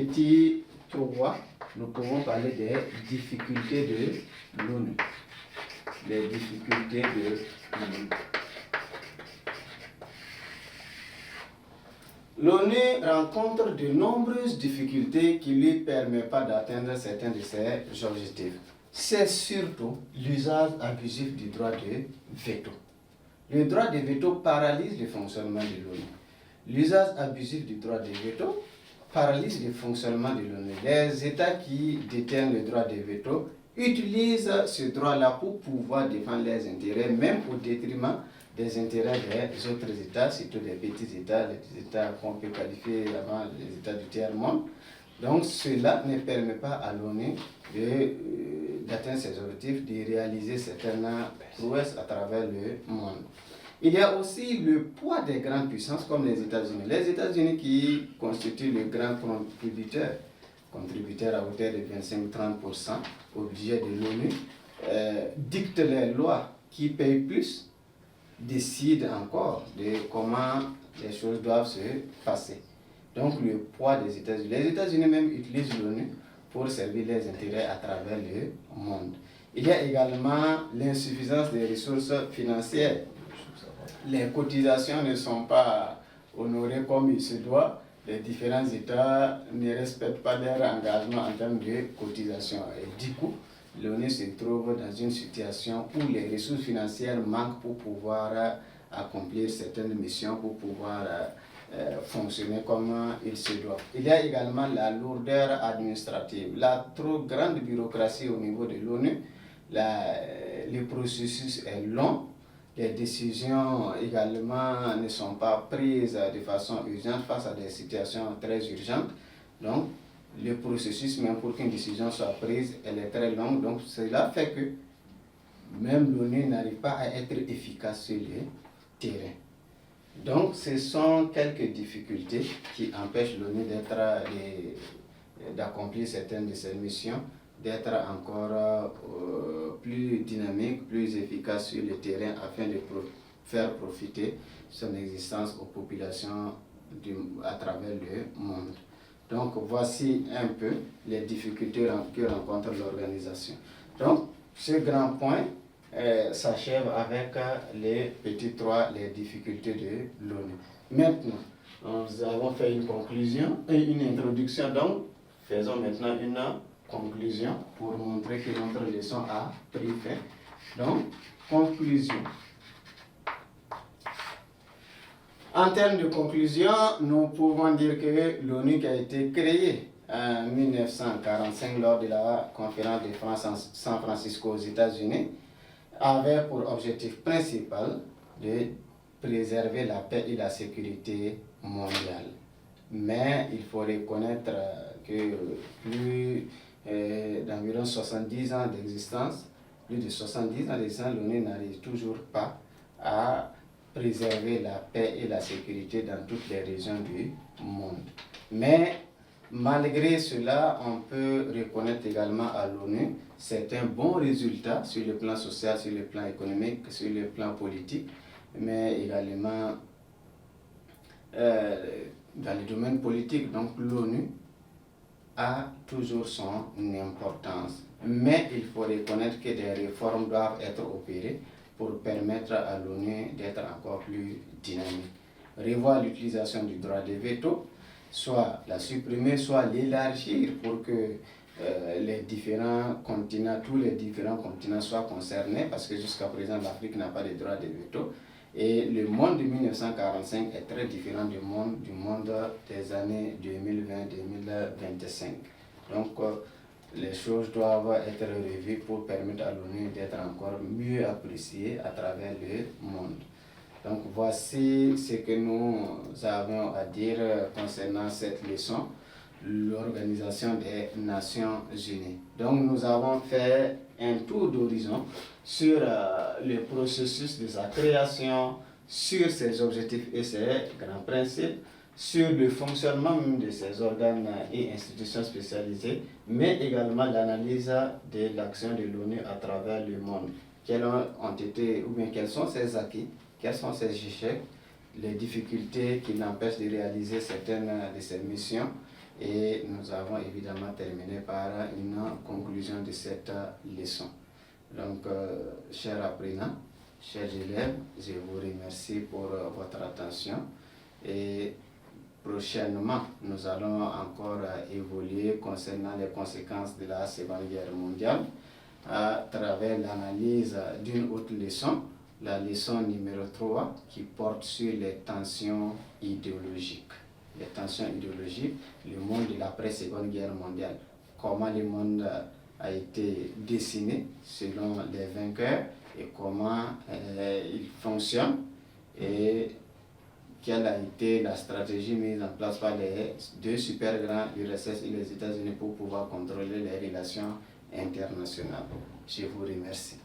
petit 3, nous pouvons parler des difficultés de l'ONU. Les difficultés de l'ONU. L'ONU rencontre de nombreuses difficultés qui ne lui permettent pas d'atteindre certains de ses objectifs. C'est surtout l'usage abusif du droit de veto. Le droit de veto paralyse le fonctionnement de l'ONU. L'usage abusif du droit de veto paralyse le fonctionnement de l'ONU. Les États qui détiennent le droit de veto utilisent ce droit-là pour pouvoir défendre leurs intérêts, même au détriment des intérêts des autres États, surtout des petits États, les États qu'on peut qualifier avant les États du tiers-monde. Donc cela ne permet pas à l'ONU d'atteindre ses objectifs, de réaliser certaines prouesses à travers le monde. Il y a aussi le poids des grandes puissances comme les États-Unis. Les États-Unis qui constituent le grand contributeur à hauteur de 25-30% au budget de l'ONU, dictent les lois qui payent plus, décident encore de comment les choses doivent se passer. Donc le poids des États-Unis. Les États-Unis même utilisent l'ONU pour servir les intérêts à travers le monde. Il y a également l'insuffisance des ressources financières. Les cotisations ne sont pas honorées comme il se doit. Les différents États ne respectent pas leur engagement en termes de cotisation. Et du coup, l'ONU se trouve dans une situation où les ressources financières manquent pour pouvoir accomplir certaines missions, pour pouvoir fonctionner comme il se doit. Il y a également la lourdeur administrative, la trop grande bureaucratie au niveau de l'ONU. Le processus est long. Les décisions également ne sont pas prises de façon urgente face à des situations très urgentes. Donc, le processus, même pour qu'une décision soit prise, elle est très longue. Donc, cela fait que même l'ONU n'arrive pas à être efficace sur le terrain. Donc, ce sont quelques difficultés qui empêchent l'ONU d'accomplir certaines de ses missions, d'être encore plus dynamique, plus efficace sur le terrain afin de faire profiter son existence aux populations à travers le monde. Donc voici un peu les difficultés que rencontre l'organisation. Donc ce grand point s'achève avec les petits 3, les difficultés de l'ONU. Maintenant, nous avons fait une conclusion et une introduction, donc faisons maintenant une conclusion pour montrer que notre leçon a pris fin. Donc, conclusion. En termes de conclusion, nous pouvons dire que l'ONU qui a été créée en 1945 lors de la conférence de San Francisco aux États-Unis avait pour objectif principal de préserver la paix et la sécurité mondiale. Mais il faut reconnaître que plus d'environ 70 ans d'existence, l'ONU n'arrive toujours pas à préserver la paix et la sécurité dans toutes les régions du monde. Mais malgré cela, on peut reconnaître également à l'ONU certains bons résultats sur le plan social, sur le plan économique, sur le plan politique, mais également dans le domaine politique. Donc l'ONU a toujours son importance. Mais il faut reconnaître que des réformes doivent être opérées pour permettre à l'ONU d'être encore plus dynamique. Revoir l'utilisation du droit de veto, soit la supprimer, soit l'élargir pour que les différents continents, tous les différents continents soient concernés, parce que jusqu'à présent l'Afrique n'a pas de droit de veto. Et le monde de 1945 est très différent du monde des années 2020-2025. Donc, les choses doivent être revues pour permettre à l'ONU d'être encore mieux appréciée à travers le monde. Donc, voici ce que nous avons à dire concernant cette leçon, l'Organisation des Nations Unies. Donc, nous avons fait un tour d'horizon sur le processus de sa création, sur ses objectifs et ses grands principes, sur le fonctionnement même de ces organes et institutions spécialisées, mais également l'analyse de l'action de l'ONU à travers le monde. Quels sont ses acquis, quels sont ses échecs, les difficultés qui l'empêchent de réaliser certaines de ses missions, et nous avons évidemment terminé par une conclusion de cette leçon. Donc, chers apprenants, chers élèves, je vous remercie pour votre attention et prochainement, nous allons encore évoluer concernant les conséquences de la Seconde Guerre mondiale à travers l'analyse d'une autre leçon, la leçon numéro 3 qui porte sur les tensions idéologiques. Les tensions idéologiques, le monde de l'après-Seconde Guerre mondiale, comment le monde a été dessiné selon les vainqueurs et comment il fonctionne et quelle a été la stratégie mise en place par les deux super grands, l'URSS et les États-Unis, pour pouvoir contrôler les relations internationales. Je vous remercie.